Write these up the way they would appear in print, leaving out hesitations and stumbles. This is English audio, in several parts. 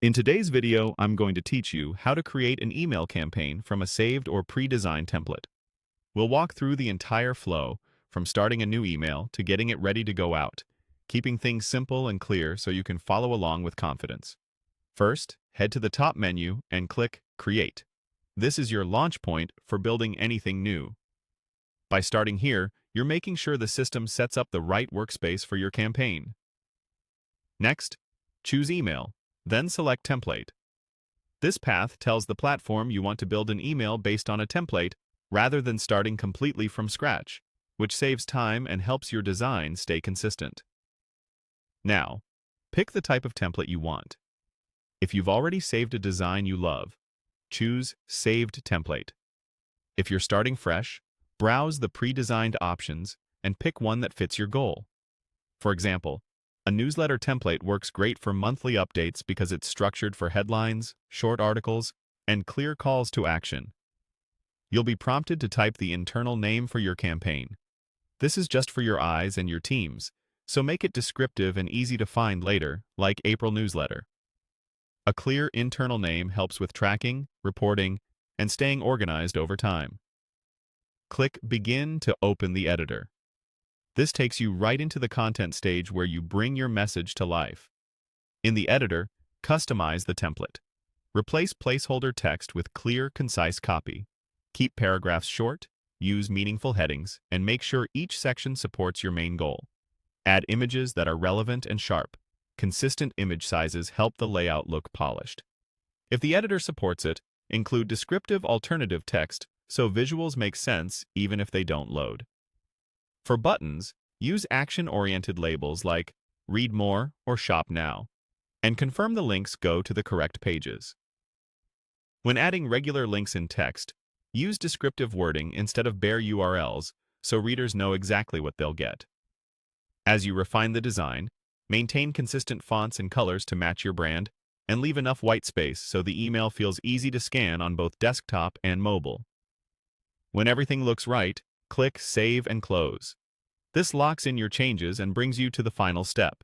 In today's video, I'm going to teach you how to create an email campaign from a saved or pre-designed template. We'll walk through the entire flow, from starting a new email to getting it ready to go out, keeping things simple and clear so you can follow along with confidence. First, head to the top menu and click Create. This is your launch point for building anything new. By starting here, you're making sure the system sets up the right workspace for your campaign. Next, choose Email, then select Template. This path tells the platform you want to build an email based on a template rather than starting completely from scratch, which saves time and helps your design stay consistent. Now, pick the type of template you want. If you've already saved a design you love, choose Saved Template. If you're starting fresh, browse the pre-designed options and pick one that fits your goal. For example, a newsletter template works great for monthly updates because it's structured for headlines, short articles, and clear calls to action. You'll be prompted to type the internal name for your campaign. This is just for your eyes and your teams, so make it descriptive and easy to find later, like April Newsletter. A clear internal name helps with tracking, reporting, and staying organized over time. Click Begin to open the editor. This takes you right into the content stage where you bring your message to life. In the editor, customize the template. Replace placeholder text with clear, concise copy. Keep paragraphs short, use meaningful headings, and make sure each section supports your main goal. Add images that are relevant and sharp. Consistent image sizes help the layout look polished. If the editor supports it, include descriptive alternative text so visuals make sense even if they don't load. For buttons, use action-oriented labels like Read More or Shop Now, and confirm the links go to the correct pages. When adding regular links in text, use descriptive wording instead of bare URLs so readers know exactly what they'll get. As you refine the design, maintain consistent fonts and colors to match your brand, and leave enough white space so the email feels easy to scan on both desktop and mobile. When everything looks right, click Save and Close. This locks in your changes and brings you to the final step.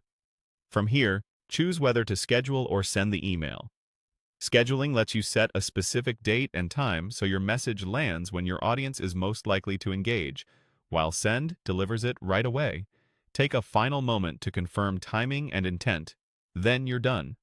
From here, choose whether to schedule or send the email. Scheduling lets you set a specific date and time so your message lands when your audience is most likely to engage, while Send delivers it right away. Take a final moment to confirm timing and intent, then you're done.